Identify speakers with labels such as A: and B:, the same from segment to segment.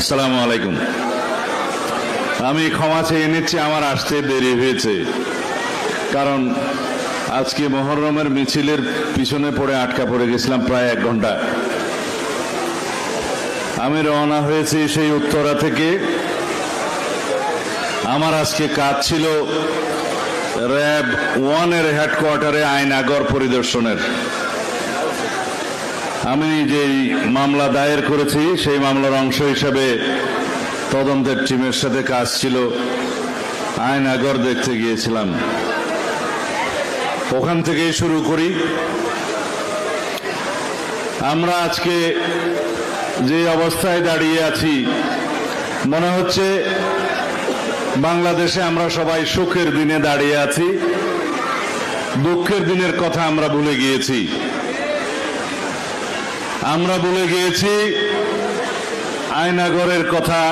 A: আসসালামু আলাইকুম। আমি ক্ষমা চেয়ে নিচ্ছি, আমার আসতে দেরি হয়েছে, কারণ আজকে মুহররমের মিছিলের পিছনে পড়ে আটকা পড়ে গেছিলাম প্রায় 1 ঘন্টা। আমি রওনা হয়েছি সেই উত্তরা থেকে। আমার আজকে কাজ ছিল র্যাব 1 এর হেডকোয়ার্টারে আয়নাগর পরিদর্শনের। আমি যেই মামলা দায়ের করেছি সেই মামলার অংশ হিসেবে তদন্তের টিমের সাথে কাজ ছিল, আয়নাগর দেখতে গিয়েছিলাম। ওখান থেকেই শুরু করি। আমরা আজকে যে অবস্থায় দাঁড়িয়ে আছি, মনে হচ্ছে বাংলাদেশে আমরা সবাই সুখের দিনে দাঁড়িয়ে আছি, দুঃখের দিনের কথা আমরা ভুলে গিয়েছি। আমরা ভুলে গিয়েছি আয়নাগরের কথা,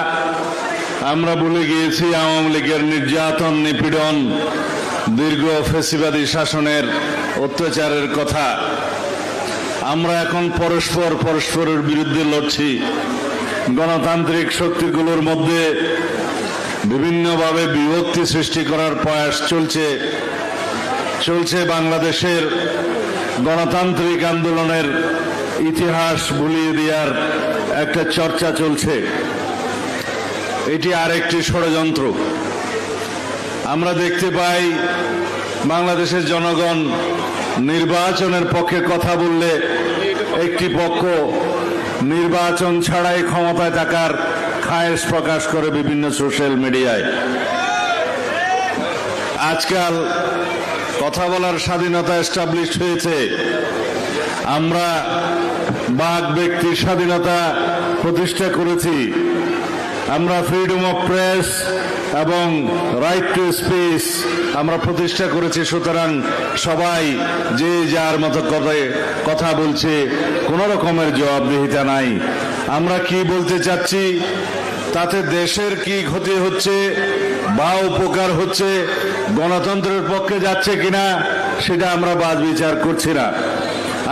A: আমরা ভুলে গিয়েছি আওয়ামী লীগের নির্যাতন, নিপীড়ন, দীর্ঘ ফ্যাসিবাদী শাসনের অত্যাচারের কথা। আমরা এখন পরস্পরের বিরুদ্ধে লড়ছি। গণতান্ত্রিক শক্তিগুলোর মধ্যে বিভিন্নভাবে বিভক্তি সৃষ্টি করার প্রয়াস চলছে। বাংলাদেশের গণতান্ত্রিক আন্দোলনের ইতিহাস ভুলিয়ে দেওয়ার একটা চর্চা চলছে। এটি আরেকটি ষড়যন্ত্র। আমরা দেখতে পাই বাংলাদেশের জনগণ নির্বাচনের পক্ষে কথা বললে একটি পক্ষ নির্বাচন ছাড়াই ক্ষমতায় থাকার খায়েশ প্রকাশ করে বিভিন্ন সোশ্যাল মিডিয়ায়। আজকাল কথা বলার স্বাধীনতা এস্টাবলিশ হয়েছে। আমরা বাক ব্যক্তির স্বাধীনতা প্রতিষ্ঠা করেছি। আমরা ফ্রিডম অফ প্রেস এবং রাইট টু স্পিচ আমরা প্রতিষ্ঠা করেছি। সুতরাং সবাই যে যার মতো কথা বলছে, কোনো রকমের জবাবদিহিতা নাই। আমরা কি বলতে চাচ্ছি, তাতে দেশের কি ক্ষতি হচ্ছে বা উপকার হচ্ছে, গণতন্ত্রের পক্ষে যাচ্ছে কিনা, সেটা আমরা বাদ বিচার করছি না।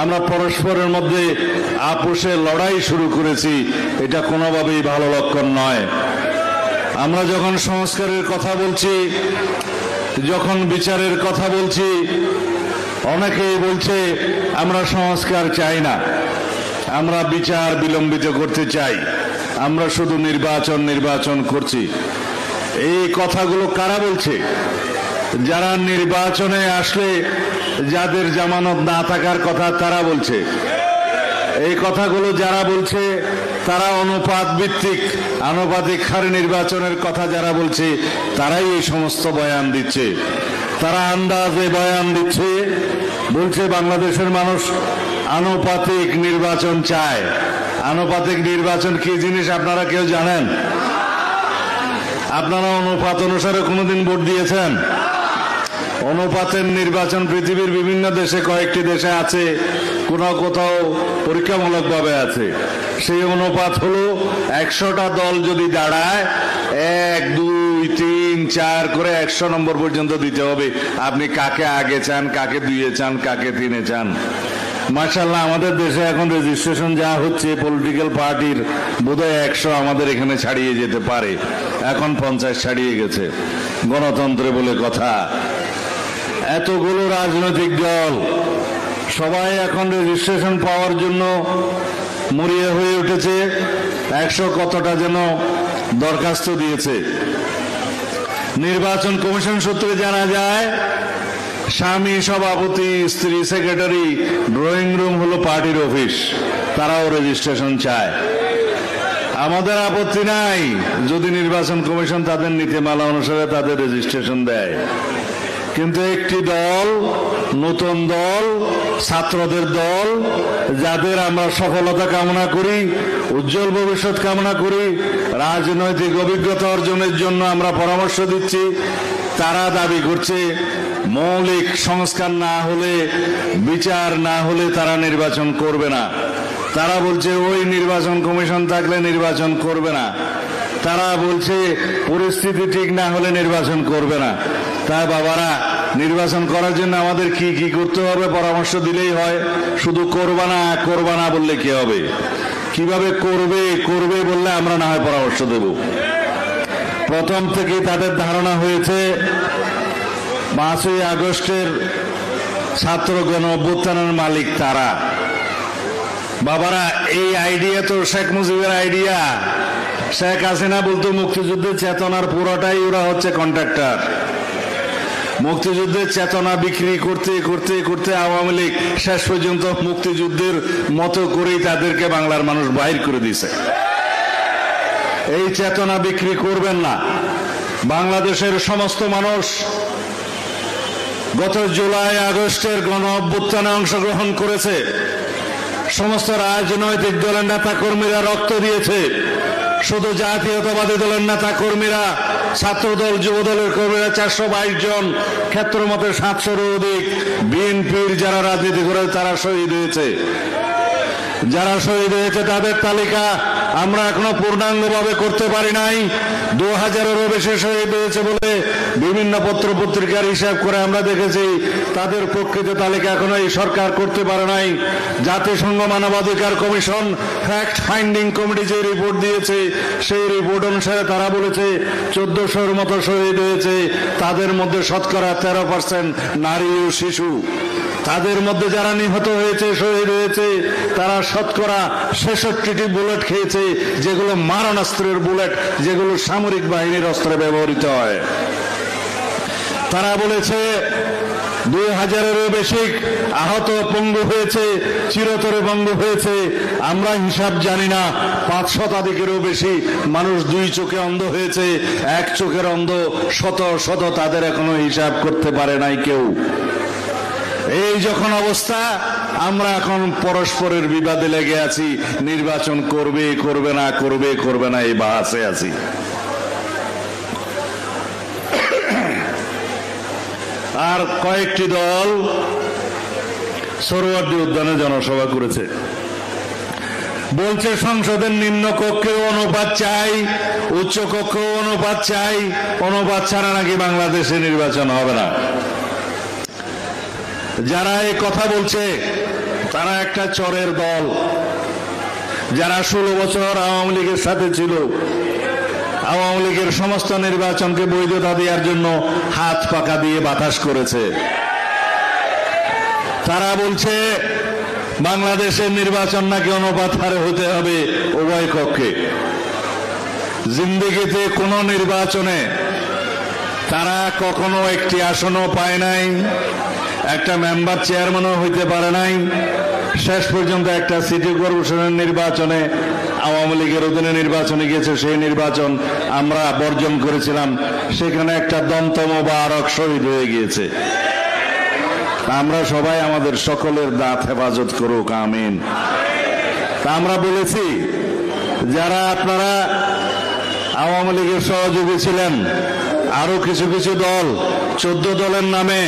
A: আমরা পরস্পরের মধ্যে আপোষে লড়াই শুরু করেছি, এটা কোনোভাবেই ভালো লক্ষণ নয়। আমরা যখন সংস্কারের কথা বলছি, যখন বিচারের কথা বলছি, অনেকেই বলছে আমরা সংস্কার চাই না, আমরা বিচার বিলম্বিত করতে চাই, আমরা শুধু নির্বাচন করছি। এই কথাগুলো কারা বলছে? যারা নির্বাচনে আসলে যাদের জামানত না থাকার কথা তারা বলছে। এই কথাগুলো যারা বলছে তারা আনুপাতিক হারে নির্বাচনের কথা যারা বলছে তারাই এই সমস্ত বয়ান দিচ্ছে। তারা আন্দাজে বয়ান দিচ্ছে, বলছে বাংলাদেশের মানুষ আনুপাতিক নির্বাচন চায়। আনুপাতিক নির্বাচন কি জিনিস আপনারা কেউ জানেন? আপনারা অনুপাত অনুসারে কোনোদিন ভোট দিয়েছেন? অনুপাতের নির্বাচন পৃথিবীর বিভিন্ন দেশে, কয়েকটি দেশে আছে, কোথাও পরীক্ষামূলকভাবে আছে। সেই অনুপাত হলো 100টা দল যদি দাঁড়ায় 1, 2, 3, 4 করে 100 নম্বর পর্যন্ত দিতে হবে। আপনি কাকে আগে চান, কাকে 2-এ চান, কাকে 3-এ চান। মাশাআল্লাহ, আমাদের দেশে এখন রেজিস্ট্রেশন যা হচ্ছে পলিটিক্যাল পার্টির বোধহয় 100 আমাদের এখানে ছাড়িয়ে যেতে পারে। এখন 50 ছাড়িয়ে গেছে। গণতন্ত্রে বলে কথা। এতগুলো রাজনৈতিক দল সবাই এখন রেজিস্ট্রেশন পাওয়ার জন্য মরিয়া হয়ে উঠেছে। 100 কতটা যেন দরখাস্ত দিয়েছে। নির্বাচন কমিশন সূত্রে জানা যায়, স্বামী সভাপতি, স্ত্রী সেক্রেটারি, ড্রয়িং রুম হলো পার্টির অফিস, তারাও রেজিস্ট্রেশন চায়। আমাদের আপত্তি নাই যদি নির্বাচন কমিশন তাদের নীতিমালা অনুসারে তাদের রেজিস্ট্রেশন দেয়। কিন্তু একটি দল, নতুন দল, ছাত্রদের দল, যাদের আমরা সফলতা কামনা করি, উজ্জ্বল ভবিষ্যৎ কামনা করি, রাজনৈতিক অভিজ্ঞতা অর্জনের জন্য আমরা পরামর্শ দিচ্ছি, তারা দাবি করছে মৌলিক সংস্কার না হলে, বিচার না হলে তারা নির্বাচন করবে না। তারা বলছে ওই নির্বাচন কমিশন থাকলে নির্বাচন করবে না। তারা বলছে পরিস্থিতি ঠিক না হলে নির্বাচন করবে না। তাই বাবারা, নির্বাচন করার জন্য আমাদের কি কি করতে হবে পরামর্শ দিলেই হয়, শুধু করবা না বললে কি হবে? কিভাবে করবে বললে আমরা না হয় পরামর্শ দেব। প্রথম থেকে তাদের ধারণা হয়েছে 5ই আগস্টের ছাত্র গণ অভ্যুত্থানের মালিক তারা। বাবারা, এই আইডিয়া তো শেখ মুজিবের আইডিয়া। শেখ হাসিনা বলতো মুক্তিযুদ্ধের চেতনার পুরোটাই ওরা হচ্ছে কন্ট্রাক্টর। মুক্তিযুদ্ধের চেতনা বিক্রি করতে করতে করতে আওয়ামী লীগ শেষ পর্যন্ত মুক্তিযুদ্ধের মতো করেই তাদেরকে বাংলার মানুষ বাহির করে দিয়েছে। এই চেতনা বিক্রি করবেন না। বাংলাদেশের সমস্ত মানুষ গত জুলাই আগস্টের গণ অভ্যুত্থানে অংশগ্রহণ করেছে। সমস্ত রাজনৈতিক দলের নেতা কর্মীরা রক্ত দিয়েছে। শুধু জাতীয়তাবাদী দলের নেতা কর্মীরা, ছাত্রদল, যুবদলের কর্মীরা 422 জন, ক্ষেত্রমতে 700-এর অধিক। বিএনপির যারা রাজনীতি করে তারা শহীদ হয়েছে। যারা শহীদ হয়েছে তাদের তালিকা আমরা এখনো পূর্ণাঙ্গভাবে করতে পারি নাই। 2000-এরও বেশি শহীদ হয়েছে বলে বিভিন্ন পত্র পত্রিকার হিসাব করে আমরা দেখেছি। তাদের প্রকৃত তালিকা এখনো এই সরকার করতে পারে নাই। জাতিসংঘ মানবাধিকার কমিশন ফ্যাক্ট ফাইন্ডিং কমিটি যে রিপোর্ট দিয়েছে, সেই রিপোর্ট অনুসারে তারা বলেছে 1400-এর মতো শহীদ হয়েছে। তাদের মধ্যে শতকরা 13% নারী ও শিশু। তাদের মধ্যে যারা নিহত হয়েছে, শহীদ হয়েছে, তারা শতকরা 66টি বুলেট খেয়েছে, যেগুলো মারণাস্ত্রের বুলেট, যেগুলো সামরিক বাহিনীর অস্ত্রে ব্যবহৃত হয়। তারা বলেছে 2000-এরও বেশি আহত, পঙ্গু হয়েছে, চিরতরে পঙ্গু হয়েছে। আমরা হিসাব জানি না, 5 শতাধিকেরও বেশি মানুষ 2 চোখে অন্ধ হয়েছে। 1 চোখের অন্ধ শত শত, তাদের এখনো হিসাব করতে পারে নাই কেউ। এই যখন অবস্থা, আমরা এখন পরস্পরের বিবাদে লেগে আছি। নির্বাচন করবে করবে না, করবে করবে না, এই বাহাসে আছি। আর কয়েকটি দল সোহরাওয়ার্দী উদ্যানে জনসভা করেছে। বলছে সংসদের নিম্ন কক্ষে অনুপাত চাই, উচ্চ কক্ষে অনুপাত চাই। অনুপাত ছাড়া নাকি বাংলাদেশে নির্বাচন হবে না। যারা এই কথা বলছে তারা একটা চোরের দল, যারা 16 বছর আওয়ামী লীগের সাথে ছিল। আওয়ামী লীগের সমস্ত নির্বাচনকে বৈধতা দেওয়ার জন্য হাত পাকা দিয়ে বাতাস করেছে। তারা বলছে বাংলাদেশের নির্বাচন নাকি অনুপাত হারে হতে হবে উভয় কক্ষে। জিন্দেগিতে কোন নির্বাচনে তারা কখনো একটি আসনও পায় নাই, একটা মেম্বার চেয়ারম্যানও হইতে পারে নাই। শেষ পর্যন্ত একটা সিটি কর্পোরেশনের নির্বাচনে আওয়ামী লীগের অধীনে নির্বাচনে গিয়েছে, সেই নির্বাচন আমরা বর্জন করেছিলাম। সেখানে একটা দন্তমোবারক শহীদ হয়ে গিয়েছে। আমরা সবাই আমাদের সকলের দাঁত হেফাজত করুক, আমিন। তা আমরা বলেছি, যারা আপনারা আওয়ামী লীগের সহযোগী ছিলেন, আরো কিছু কিছু দল, 14 দলের নামে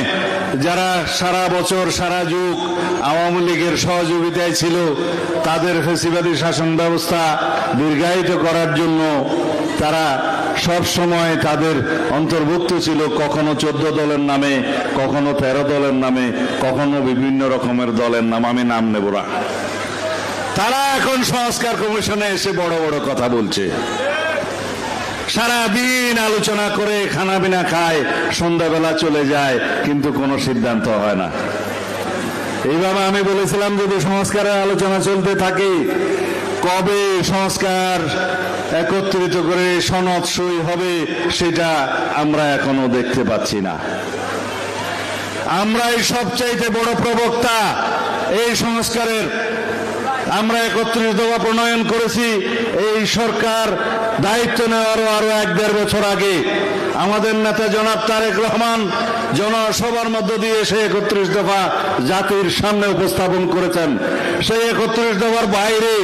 A: যারা সারা বছর সারা যুগ আওয়ামী লীগের সহযোগিতায় ছিল, তাদের ফ্যাসিবাদী শাসন ব্যবস্থা দীর্ঘায়িত করার জন্য তারা সব সময় তাদের অন্তর্ভুক্ত ছিল। কখনো 14 দলের নামে, কখনো 13 দলের নামে, কখনো বিভিন্ন রকমের দলের নাম, আমি নাম নেব না। তারা এখন সংস্কার কমিশনে এসে বড় বড় কথা বলছে। সারাদিন আলোচনা করে খানা পিনা খায়, সন্ধ্যাবেলা চলে যায়, কিন্তু কোনো সিদ্ধান্ত হয় না। এইভাবে আমি বলেছিলাম যদি সংস্কারের আলোচনা চলতে থাকে, কবে সংস্কার একত্রিত করে সনদ সই হবে সেটা আমরা এখনো দেখতে পাচ্ছি না। আমরাই সবচাইতে বড় প্রবক্তা এই সংস্কারের। আমরা একত্রিত দফা প্রণয়ন করেছি। এই সরকার দায়িত্ব নেওয়ার আরো 1-1.5 বছর আগে আমাদের নেতা জনাব তারেক রহমান জনসভার মধ্য দিয়ে সেই 31 দফা জাতির সামনে উপস্থাপন করেছেন। সেই 31 দফার বাইরে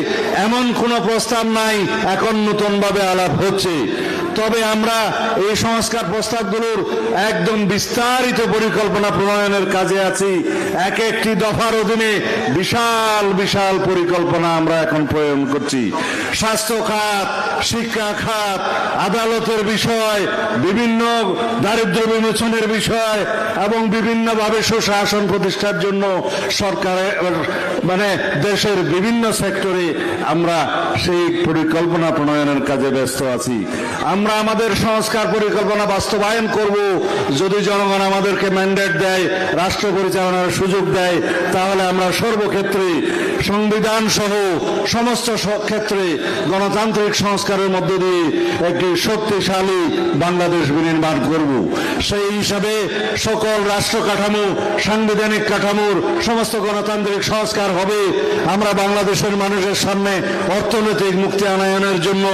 A: এমন কোন প্রস্তাব নাই, এখন নতুন ভাবে আলাপ হচ্ছে। তবে আমরা এই সংস্কার প্রস্তাবগুলোর একদম বিস্তারিত পরিকল্পনা প্রণয়নের কাজে আছি। এক একটি দফার অধীনে বিশাল বিশাল পরিকল্পনা আমরা এখন প্রয়োগ করছি। স্বাস্থ্য খাত, শিক্ষা খাত, আদালতের বিষয়, বিভিন্ন দারিদ্র্য বিমোচনের বিষয় এবং বিভিন্নভাবে সুশাসন প্রতিষ্ঠার জন্য সরকারের দেশের বিভিন্ন সেক্টরে আমরা সেই পরিকল্পনা প্রণয়নের কাজে ব্যস্ত আছি। আমরা আমাদের সংস্কার পরিকল্পনা বাস্তবায়ন করব যদি জনগণ আমাদেরকে ম্যান্ডেট দেয়, রাষ্ট্র পরিচালনার সুযোগ দেয়, তাহলে আমরা সর্বক্ষেত্রে সংবিধান সহ সমস্ত ক্ষেত্রে গণতান্ত্রিক সংস্কারের মধ্য দিয়ে একটি শক্তিশালী বাংলাদেশ বিনির্মাণ করব। সেই হিসাবে সকল রাষ্ট্র কাঠামো, সাংবিধানিক কাঠামোর সমস্ত গণতান্ত্রিক সংস্কার হবে। আমরা বাংলাদেশের মানুষের সামনে অর্থনৈতিক মুক্তি আনয়নের জন্য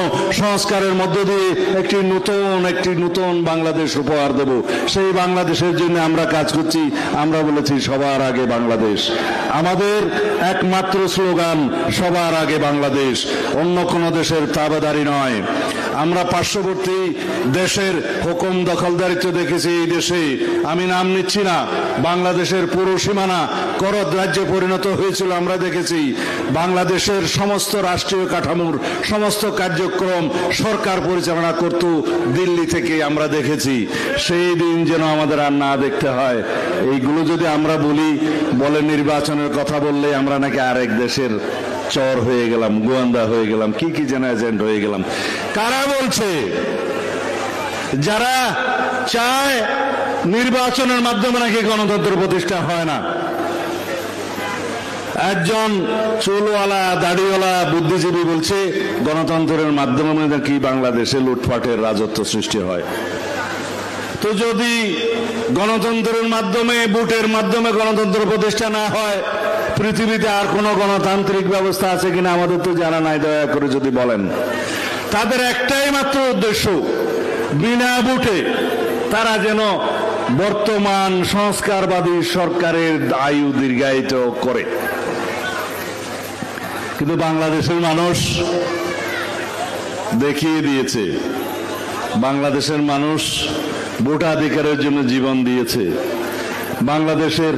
A: সংস্কারের মধ্য দিয়ে একটি নতুন বাংলাদেশ উপহার দেব। সেই বাংলাদেশের জন্য আমরা কাজ করছি। আমরা বলেছি সবার আগে বাংলাদেশ। আমাদের একমাত্র স্লোগান সবার আগে বাংলাদেশ, অন্য কোনো দেশের তাবেদারি নয়। আমরা পার্শ্ববর্তী দেশের হুকুম দখলদারিত্ব দেখেছি এই দেশে। আমি নাম নিচ্ছি না, বাংলাদেশের পুরো সীমানা করদ রাজ্যে পরিণত হয়েছিল আমরা দেখেছি। বাংলাদেশের সমস্ত রাষ্ট্রীয় কাঠামোর সমস্ত কার্যক্রম সরকার পরিচালনা করত দিল্লি থেকে, আমরা দেখেছি। সেই দিন যেন আমাদের আর না দেখতে হয়। এইগুলো যদি আমরা বলে নির্বাচনের কথা বললে আমরা নাকি আরেক দেশের চর হয়ে গেলাম, গোয়েন্দা হয়ে গেলাম, কি কি যেন এজেন্ট হয়ে গেলাম। কারা বলছে? যারা চায় নির্বাচনের মাধ্যমে নাকি গণতন্ত্র প্রতিষ্ঠা হয় না। একজন চুলওয়ালা দাড়িওয়ালা বুদ্ধিজীবী বলছে গণতন্ত্রের মাধ্যমে নাকি বাংলাদেশে লুটপাটের রাজত্ব সৃষ্টি হয়। তো যদি গণতন্ত্রের মাধ্যমে, ভোটের মাধ্যমে গণতন্ত্র প্রতিষ্ঠা না হয়, পৃথিবীতে আর কোন গণতান্ত্রিক ব্যবস্থা আছে কিনা আমাদের তো জানা নাই। দয়া করে যদি বলেন। তাদের একটাই মাত্র উদ্দেশ্য, বিনা ভোটে তারা যেন বর্তমান সংস্কারবাদী সরকারের আয়ু দীর্ঘায়িত করে। কিন্তু বাংলাদেশের মানুষ দেখিয়ে দিয়েছে, বাংলাদেশের মানুষ ভোটাধিকারের জন্য জীবন দিয়েছে। বাংলাদেশের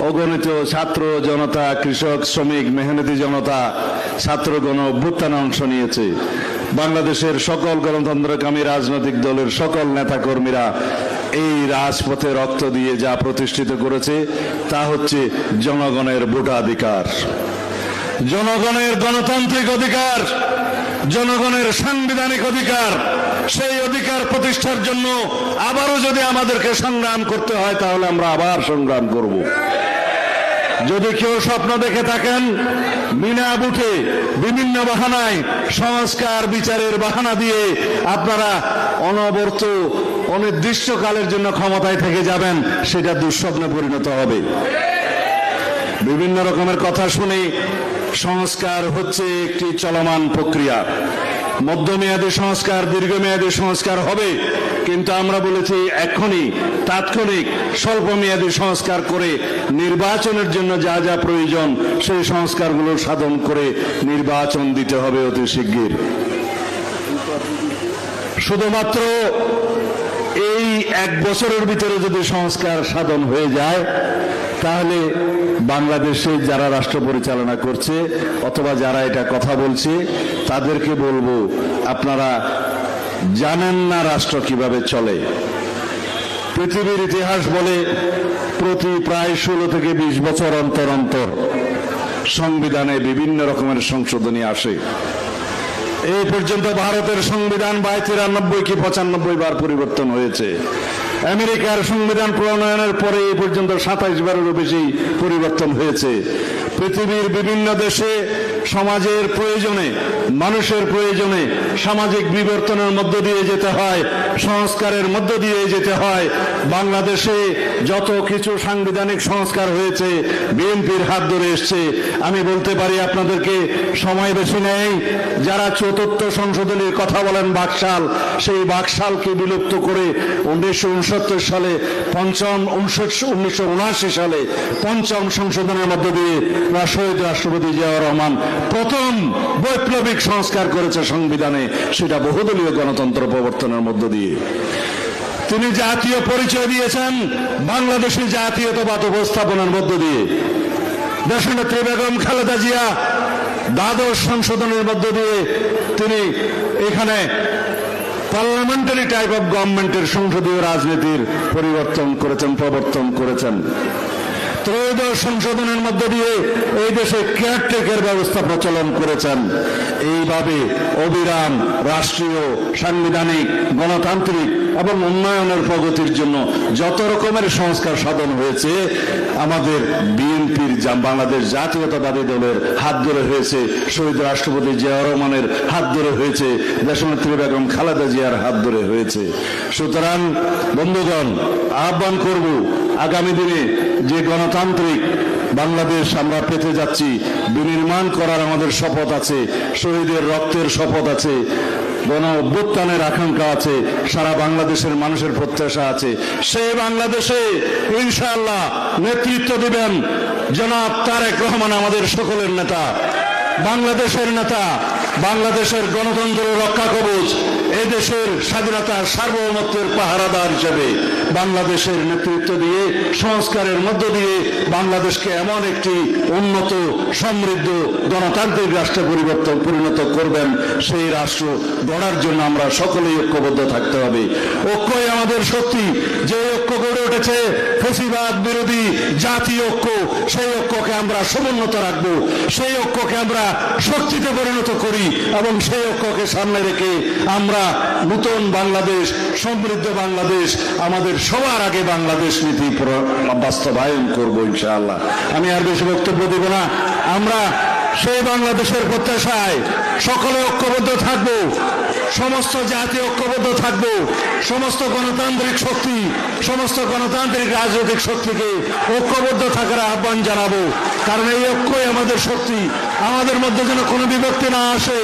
A: অগণিত ছাত্র জনতা, কৃষক, শ্রমিক, মেহনতি জনতা ছাত্রগণ অভ্যুত্থানে অংশ নিয়েছে। বাংলাদেশের সকল গণতন্ত্রকামী রাজনৈতিক দলের সকল নেতাকর্মীরা এই রাজপথে রক্ত দিয়ে যা প্রতিষ্ঠিত করেছে তা হচ্ছে জনগণের ভোটাধিকার, জনগণের গণতান্ত্রিক অধিকার, জনগণের সাংবিধানিক অধিকার। সেই অধিকার প্রতিষ্ঠার জন্য আবারও যদি আমাদেরকে সংগ্রাম করতে হয় তাহলে আমরা আবার সংগ্রাম করব। যদি কেউ স্বপ্ন দেখে থাকেন বিনা ভোটে বিভিন্ন বাহানায়, সংস্কার বিচারের বাহানা দিয়ে আপনারা অনবরত অনির্দিষ্টকালের জন্য ক্ষমতায় থেকে যাবেন, সেটা দুঃস্বপ্নে পরিণত হবে। বিভিন্ন রকমের কথা শুনে সংস্কার হচ্ছে একটি চলমান প্রক্রিয়া। মধ্যমেয়াদী সংস্কার, দীর্ঘমেয়াদী সংস্কার হবে, কিন্তু আমরা বলেছি এখনই তাৎক্ষণিক স্বল্পমেয়াদী সংস্কার করে নির্বাচনের জন্য যা যা প্রয়োজন সেই সংস্কারগুলো সাধন করে নির্বাচন দিতে হবে অতি শিগগির। শুধুমাত্র এই এক বছরের ভিতরে যদি সংস্কার সাধন হয়ে যায় তাহলে বাংলাদেশে যারা রাষ্ট্র পরিচালনা করছে অথবা যারা এটা কথা বলছে তাদেরকে বলবো, আপনারা জানেন না রাষ্ট্র কিভাবে চলে। পৃথিবীর ইতিহাস বলে প্রতি প্রায় 16 থেকে 20 বছর অন্তর অন্তর সংবিধানে বিভিন্ন রকমের সংশোধনী আসে। এই পর্যন্ত ভারতের সংবিধান 93 কি 95 বার পরিবর্তন হয়েছে। আমেরিকার সংবিধান প্রণয়নের পরে এই পর্যন্ত 27 বারেরও বেশি পরিবর্তন হয়েছে। পৃথিবীর বিভিন্ন দেশে সমাজের প্রয়োজনে, মানুষের প্রয়োজনে সামাজিক বিবর্তনের মধ্য দিয়ে যেতে হয়, সংস্কারের মধ্য দিয়ে যেতে হয়। বাংলাদেশে যত কিছু সাংবিধানিক সংস্কার হয়েছে বিএনপির হাত ধরে এসছে। আমি বলতে পারি আপনাদেরকে, সময় বেশি নেই, যারা ৪র্থ সংশোধনীর কথা বলেন বাকশাল, সেই বাকশালকে বিলুপ্ত করে 1969 সালে 1979 সালে ৫ম সংশোধনের মধ্য দিয়ে শহীদ রাষ্ট্রপতি জিয়াউর রহমান প্রথম বৈপ্লবিক সংস্কার করেছে সংবিধানে, সেটা বহুদলীয় গণতন্ত্র প্রবর্তনের মধ্য দিয়ে। তিনি জাতীয় পরিচয় দিয়েছেন বাংলাদেশের জাতীয়তাবাদ উপস্থাপনের মধ্য দিয়ে। দেশনেত্রী বেগম খালেদা জিয়া দ্বাদশ সংশোধনের মধ্য দিয়ে তিনি এখানে পার্লামেন্টারি টাইপ অফ গভর্নমেন্টের সংসদীয় রাজনীতির পরিবর্তন করেছেন, প্রবর্তন করেছেন। ত্রয়োদশ সংশোধনের মধ্য দিয়ে এই দেশে কেয়ারটেকার ব্যবস্থা প্রচলন করেছেন। এইভাবে অবিরাম রাষ্ট্রীয়, সাংবিধানিক, গণতান্ত্রিক এবং উন্নয়নের প্রগতির জন্য যত রকমের সংস্কার সাধন হয়েছে আমাদের বিএনপির, বাংলাদেশ জাতীয়তাবাদী দলের হাত ধরে হয়েছে, শহীদ রাষ্ট্রপতি জিয়াউর রহমানের হাত ধরে হয়েছে, দেশনেত্রী বেগম খালেদা জিয়ার হাত ধরে হয়েছে। সুতরাং বন্ধুগণ, আহ্বান করব আগামী দিনে যে গণতান্ত্রিক বাংলাদেশ আমরা পেতে যাচ্ছি, বিনির্মাণ করার আমাদের শপথ আছে, শহীদের রক্তের শপথ আছে, গণ অভ্যুত্থানের আকাঙ্ক্ষা আছে, সারা বাংলাদেশের মানুষের প্রত্যাশা আছে। সেই বাংলাদেশে ইনশাআল্লাহ নেতৃত্ব দিবেন জনাব তারেক রহমান, আমাদের সকলের নেতা, বাংলাদেশের নেতা, বাংলাদেশের গণতন্ত্র রক্ষা কবচ, এদেশের স্বাধীনতার সার্বভৌমত্বের পাহারাদার হিসেবে বাংলাদেশের নেতৃত্ব দিয়ে সংস্কারের মধ্য দিয়ে বাংলাদেশকে এমন একটি উন্নত, সমৃদ্ধ, গণতান্ত্রিক রাষ্ট্রে পরিণত করবেন। সেই রাষ্ট্র গড়ার জন্য আমরা সকলেই ঐক্যবদ্ধ থাকতে হবে। ঐক্যই আমাদের শক্তি। যে ঐক্য গড়ে উঠেছে ফ্যাসিবাদ বিরোধী জাতীয় ঐক্য, সেই ঐক্যকে আমরা সমুন্নত রাখবো, সেই ঐক্যকে আমরা শক্তিতে পরিণত করি এবং সেই ঐক্যকে সামনে রেখে আমরা নতুন বাংলাদেশ, সমৃদ্ধ বাংলাদেশ, আমাদের সবার আগে বাংলাদেশ নীতি বাস্তবায়ন করবো ইনশাআল্লাহ। আমি আর বেশি বক্তব্য দেব না। আমরা সেই বাংলাদেশের প্রত্যাশায় সকলে ঐক্যবদ্ধ থাকবো, সমস্ত জাতি ঐক্যবদ্ধ থাকবো, সমস্ত গণতান্ত্রিক শক্তি, সমস্ত গণতান্ত্রিক রাজনৈতিক শক্তিকে ঐক্যবদ্ধ থাকার আহ্বান জানাবো। কারণ এই ঐক্যই আমাদের শক্তি। আমাদের মধ্যে যেন কোনো বিভক্তি না আসে,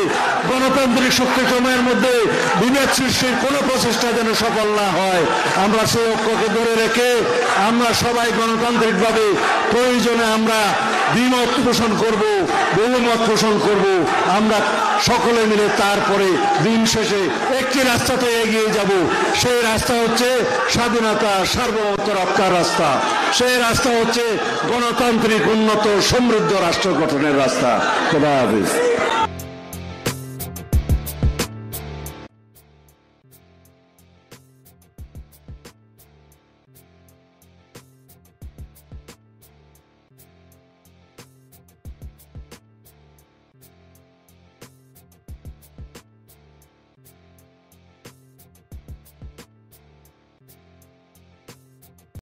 A: গণতান্ত্রিক শক্তি ক্রমের মধ্যে বিভেদ সৃষ্টির কোনো প্রচেষ্টা যেন সফল না হয়। আমরা সেই ঐক্যকে ধরে রেখে আমরা সবাই গণতান্ত্রিকভাবে প্রয়োজনে আমরা দ্বিমত পোষণ করব, বহুমত পোষণ করব, আমরা সকলে মিলে তারপরে দিন শেষে একটি রাস্তাতে এগিয়ে যাব। সেই রাস্তা হচ্ছে স্বাধীনতা, সার্বভৌমত্ব রক্ষার রাস্তা। সেই রাস্তা হচ্ছে গণতান্ত্রিক, উন্নত, সমৃদ্ধ রাষ্ট্র গঠনের রাস্তা। খোদা হাফেজ।